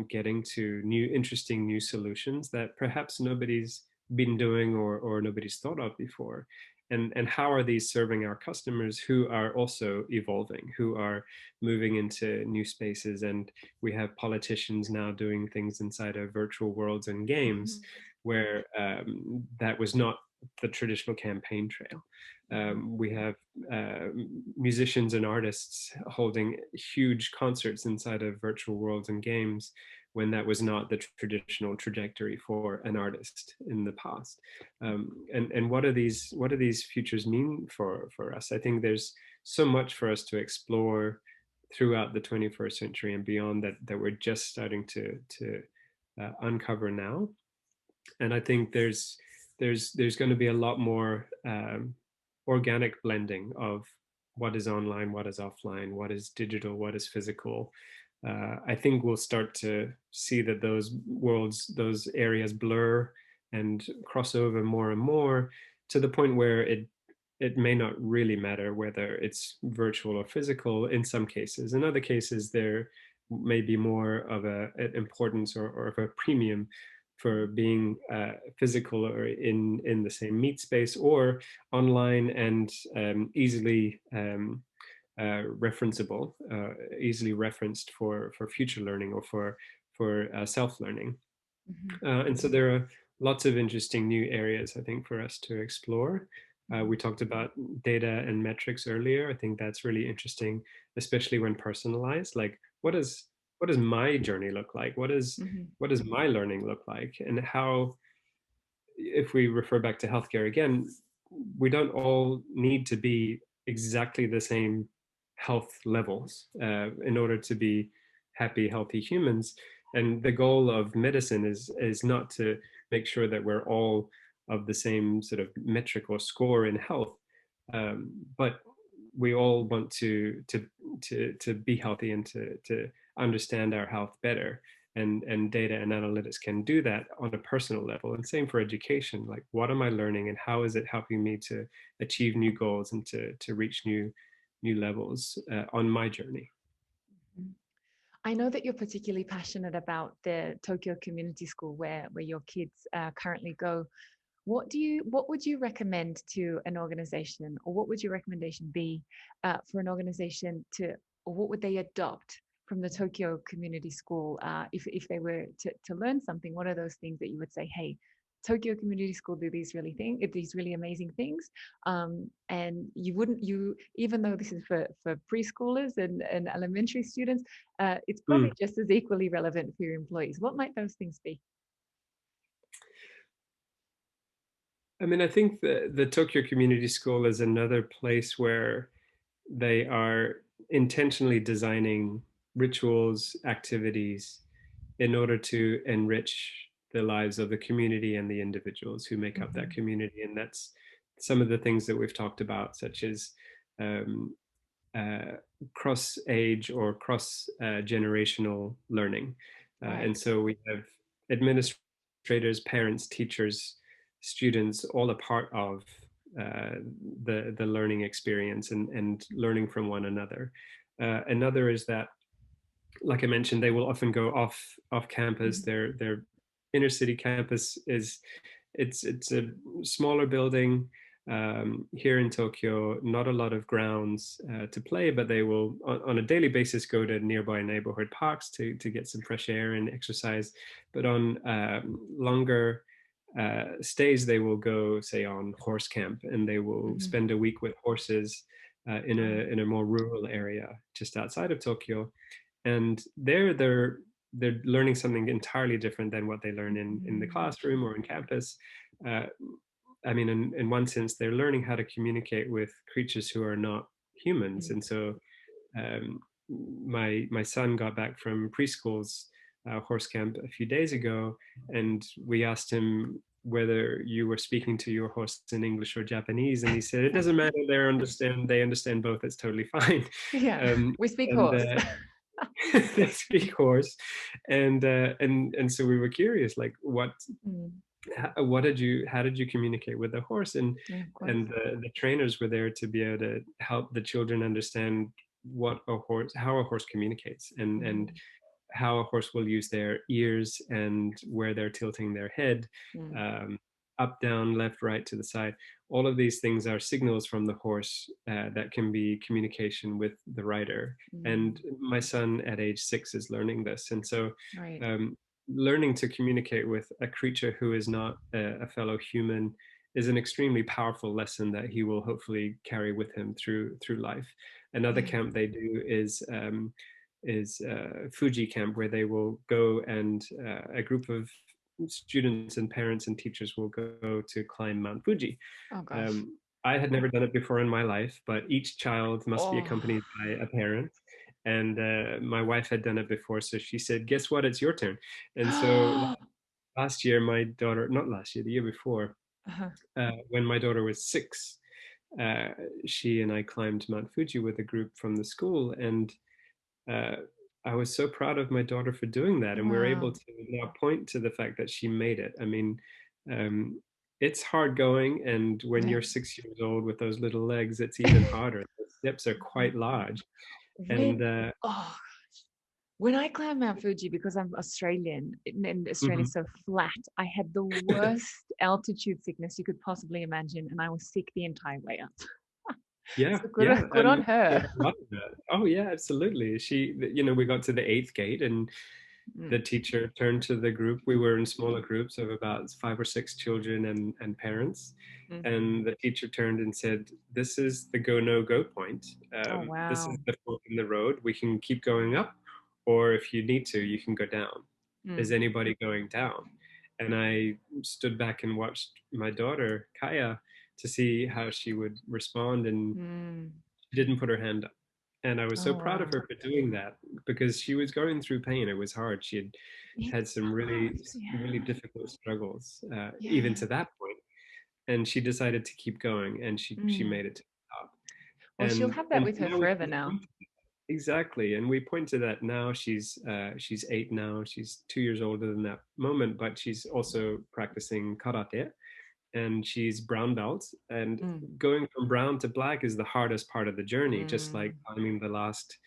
getting to new, interesting new solutions that perhaps nobody's been doing or nobody's thought of before. And how are these serving our customers who are also evolving, who are moving into new spaces? And we have politicians now doing things inside of virtual worlds and games where that was not the traditional campaign trail. We have musicians and artists holding huge concerts inside of virtual worlds and games when that was not the traditional trajectory for an artist in the past. And what do these futures mean for us? I think there's so much for us to explore throughout the 21st century and beyond that we're just starting to uncover now. And I think there's going to be a lot more organic blending of what is online, what is offline, what is digital, what is physical. I think we'll start to see that those worlds, those areas blur and cross over more and more to the point where it may not really matter whether it's virtual or physical in some cases. In other cases, there may be more of an importance or of a premium for being physical or in the same meet space or online and easily referenceable, easily referenced for future learning or for self-learning. And so there are lots of interesting new areas, I think, for us to explore. We talked about data and metrics earlier. I think that's really interesting, especially when personalized. Like, what does my journey look like? What does my learning look like? And how, if we refer back to healthcare again, we don't all need to be exactly the same health levels in order to be happy, healthy humans. And the goal of medicine is not to make sure that we're all of the same sort of metric or score in health, but we all want to be healthy and to understand our health better. And data and analytics can do that on a personal level. And same for education. Like, what am I learning, and how is it helping me to achieve new goals and to reach new levels on my journey? I know that you're particularly passionate about the Tokyo Community School where your kids currently go. What would you recommend to an organization, or what would your recommendation be for an organization to, or what would they adopt from the Tokyo Community School if they were to learn something? What are those things that you would say, hey, Tokyo Community School do these really amazing things, and you even though this is for preschoolers and elementary students, it's probably Mm. just as equally relevant for your employees. What might those things be? I mean, I think the Tokyo Community School is another place where they are intentionally designing rituals, activities in order to enrich the lives of the community and the individuals who make up that Mm-hmm. community. And that's some of the things that we've talked about, such as um, uh, cross age or cross generational learning. And Right. so we have administrators, parents, teachers, students, all a part of uh, the learning experience and learning from one another. Another is that, like I mentioned, they will often go off campus. Mhm. Their inner city campus is it's a smaller building here in Tokyo. Not a lot of grounds to play, but they will on a daily basis go to nearby neighborhood parks to get some fresh air and exercise. But on longer stays, they will go, say, on horse camp, and they will Mhm. spend a week with horses Wow. in a more rural area just outside of Tokyo. And they're learning something entirely different than what they learn in the Mhm. classroom or in campus. Uh, I mean, in one sense, they're learning how to communicate with creatures who are not humans. Mhm. And so, um, my son got back from preschool's horse camp a few days ago, and we asked him whether you were speaking to your horse in English or Japanese, and he said it doesn't matter. They understand both. It's totally fine. Yeah, Um, we speak and horse. they speak horse, and so we were curious, like Mm, how did you communicate with the horse? And yeah, of course. and the trainers were there to be able to help the children understand how a horse communicates, and Mm, how a horse will use their ears and where they're tilting their head, mm, um, up, down, left, right, to the side. All of these things are signals from the horse that can be communication with the rider. And mm. my son at age 6 is learning this. And so Right. um, learning to communicate with a creature who is not a fellow human is an extremely powerful lesson that he will hopefully carry with him through life. Another Yeah. camp they do is Fuji camp, where they will go and a group of students and parents and teachers will go to climb Mount Fuji. Oh gosh. Um, I had never done it before in my life, but each child must be Oh. accompanied by a parent. And my wife had done it before, so she said, "Guess what? It's your turn." And so last year, my daughter, not last year, the year before, Uh-huh. when my daughter was 6, uh, she and I climbed Mount Fuji with a group from the school, and uh, I was so proud of my daughter for doing that, and we were able Wow. to now point to the fact that she made it. I mean, um, it's hard going, and when Yeah. you're 6 years old with those little legs, it's even harder. The steps are quite large, and When oh when I climbed Mount Fuji, because I'm Australian and mhm. Australia's so flat, I had the worst altitude sickness you could possibly imagine, and I was sick the entire way up. Yeah, So yeah, good on yeah, her. I love that. Oh yeah, absolutely. We got to the eighth gate, and the Mm, teacher turned to the group. We were in smaller groups of about 5 or 6 children and parents. mm. And the teacher turned and said, "This is the go, no go point. Oh This is wow. the fork in the road. We can keep going up, or if you need to, you can go down. Is Mm, anybody going down?" And I stood back and watched my daughter, Kaya, to see how she would respond. And mm. she didn't put her hand up. And I was so Oh proud of wow. her for doing that, because she was going through pain. It was hard. She had had It's some hard. really Yeah. difficult struggles, even Yeah. to that point. And she decided to keep going, and she Mm. made it to the top. Well, she'll have that And with her now we forever can now. point exactly, and we point to that now. She's 8 now. She's 2 years older than that moment, but she's also practicing karate, and she's brown belt. And Mm, going from brown to black is the hardest part of the journey, just like mm, climbing the last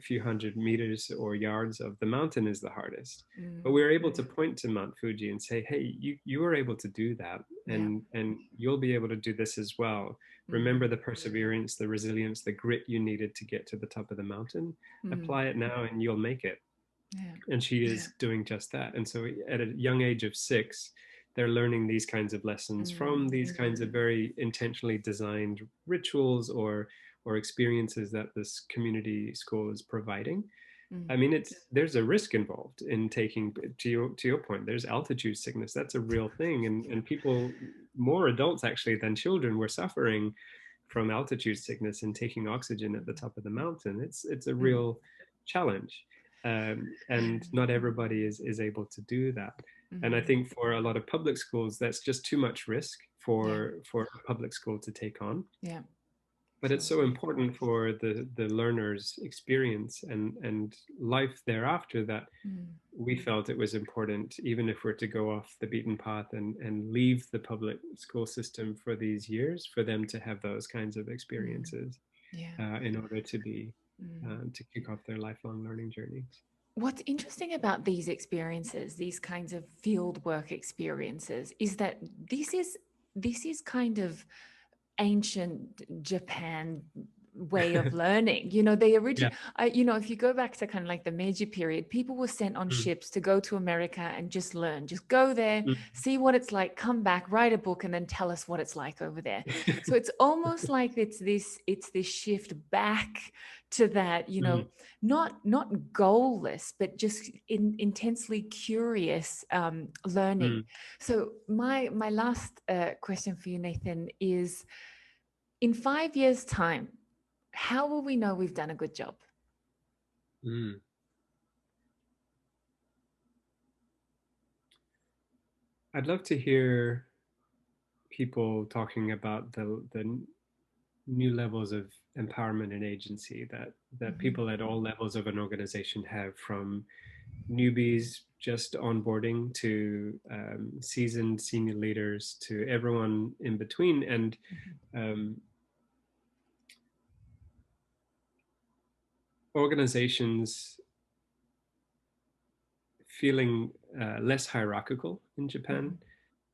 few hundred meters or yards of the mountain is the hardest. But we mm. were able to point to Mount Fuji and say, "Hey, you were able to do that, Yeah. and you'll be able to do this as well. Mm, Remember the perseverance, the resilience, the grit you needed to get to the top of the mountain. mm. Apply it now, and you'll make it." Yeah. And she is doing just that. And so at a young age of 6, they're learning these kinds of lessons from Mm, these kinds of very intentionally designed rituals or experiences that this community school is providing. I mm. mean, there's a risk involved in taking, to your point, there's altitude sickness. That's a real thing, and people, more adults actually than children, were suffering from altitude sickness and taking oxygen at the top of the mountain. It's a Mm, real challenge, and not everybody is able to do that. And I mm. think for a lot of public schools, that's just too much risk Yeah. for a public school to take on. Yeah. But So it's so important for the learner's experience and life thereafter, that mm, we felt it was important, even if we're to go off the beaten path and leave the public school system for these years, for them to have those kinds of mm. experiences Yeah. in order to be Mm. to kick off their lifelong learning journeys. What's interesting about these experiences, these kinds of field work experiences, is that this is kind of ancient Japan way of learning. You know, they Yeah. originally, if you go back to kind of like the Meiji period, people were sent on Mm, ships to go to America and just learn, just go there, mm. see what it's like, come back, write a book, and then tell us what it's like over there. So it's almost like it's this shift back to that, Mm, not goalless, but just intensely curious learning. mm, So my last question for you, Nathan, is in 5 years' time, how will we know we've done a good job? mm. I'd love to hear people talking about the new levels of empowerment and agency that Mhm. people at all levels of an organization have, from newbies just onboarding to seasoned senior leaders to everyone in between. And Mhm. um, organizations feeling less hierarchical in Japan,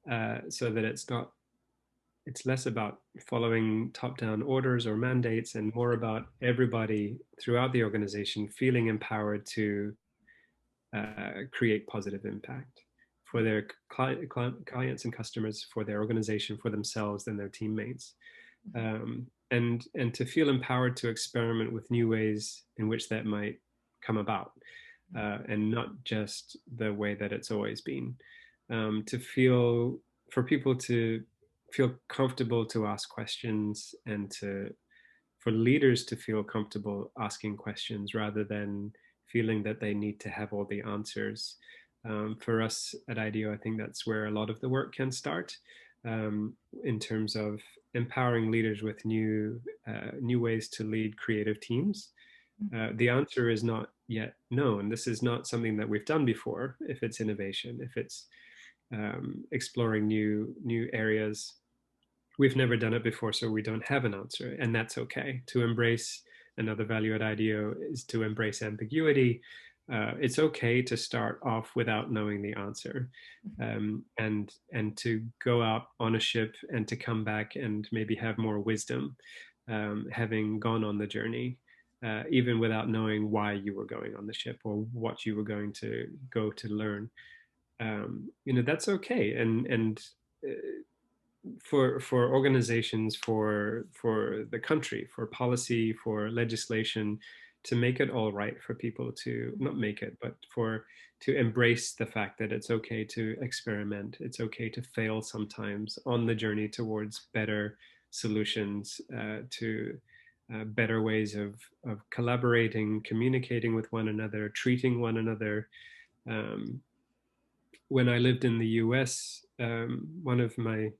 Mhm. so that it's less about following top-down orders or mandates and more about everybody throughout the organization feeling empowered to create positive impact for their clients and customers, for their organization, for themselves and their teammates, and to feel empowered to experiment with new ways in which that might come about, and not just the way that it's always been. To feel For people to feel comfortable to ask questions, and to for leaders to feel comfortable asking questions rather than feeling that they need to have all the answers. For us at IDEO, I think that's where a lot of the work can start, in terms of empowering leaders with new ways to lead creative teams. The answer is not yet known. This is not something that we've done before. If it's innovation, if it's exploring new areas, we've never done it before, so we don't have an answer, and that's okay. To embrace another value at IDEO is to embrace ambiguity. It's okay to start off without knowing the answer, and to go out on a ship and to come back and maybe have more wisdom, having gone on the journey, even without knowing why you were going on the ship or what you were going to go to learn. That's okay, and uh, for organizations, for the country, for policy, for legislation, to make it all right for people to not make it, but for to embrace the fact that it's okay to experiment, it's okay to fail sometimes on the journey towards better solutions, to better ways of collaborating, communicating with one another, treating one another. Um, when I lived in the US, one of my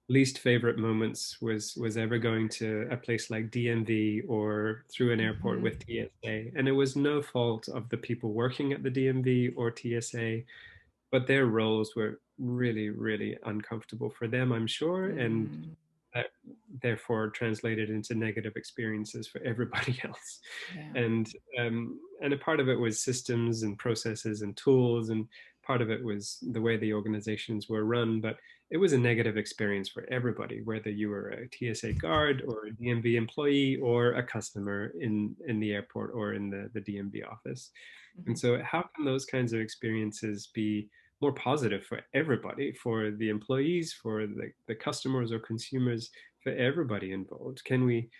least favorite moments was ever going to a place like DMV or through an airport Mhm. with TSA. And it was no fault of the people working at the DMV or TSA, but their roles were really, really uncomfortable for them, I'm sure. And Mm. that therefore translated into negative experiences for everybody else. Yeah. And and a part of it was systems and processes and tools, and part of it was the way the organizations were run. But it was a negative experience for everybody, whether you were a TSA guard or a DMV employee or a customer in the airport or in the DMV office. And Mhm. so, how can those kinds of experiences be more positive for everybody, for the employees, for the customers or consumers, for everybody involved? Can we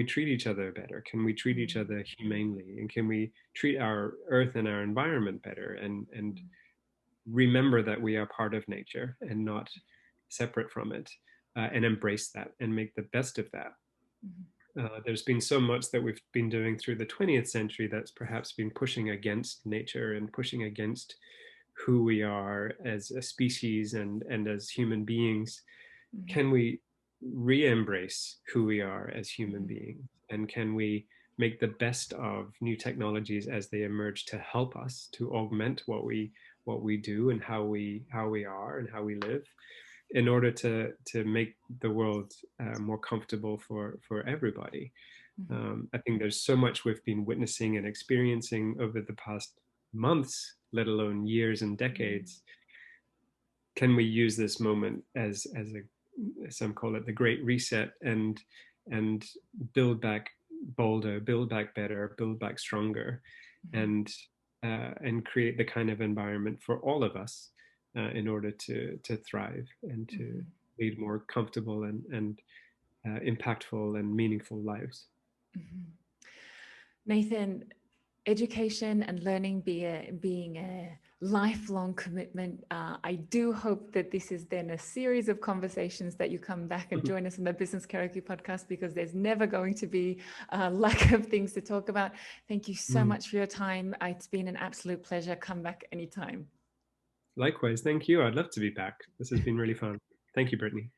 treat each other better? Can we treat each Mm. other humanely? And can we treat our earth and our environment better? And remember that we are part of nature and not separate from it, and embrace that and make the best of that. Mhm. There's been so much that we've been doing through the 20th century that's perhaps been pushing against nature and pushing against who we are as a species and as human beings. Mhm. Can we re-embrace who we are as human Mhm. beings? And can we make the best of new technologies as they emerge to help us to augment what we do and how we are and how we live, in order to make the world more comfortable for everybody? Mhm. I think there's so much we've been witnessing and experiencing over the past months, let alone years and Mhm. decades. Can we use this moment as some call it the Great Reset, and build back bolder, build back better, build back stronger, Mhm. and create the kind of environment for all of us, in order to thrive and to Mhm. lead more comfortable and impactful and meaningful lives. Mhm. Nathan, education and learning being a lifelong commitment. I do hope that this is then a series of conversations that you come back and join us on the Business Karaoke podcast, because there's never going to be a lack of things to talk about. Thank you so Mm. much for your time. It's been an absolute pleasure. Come back anytime. Likewise, thank you. I'd love to be back. This has been really fun. Thank you, Brittany.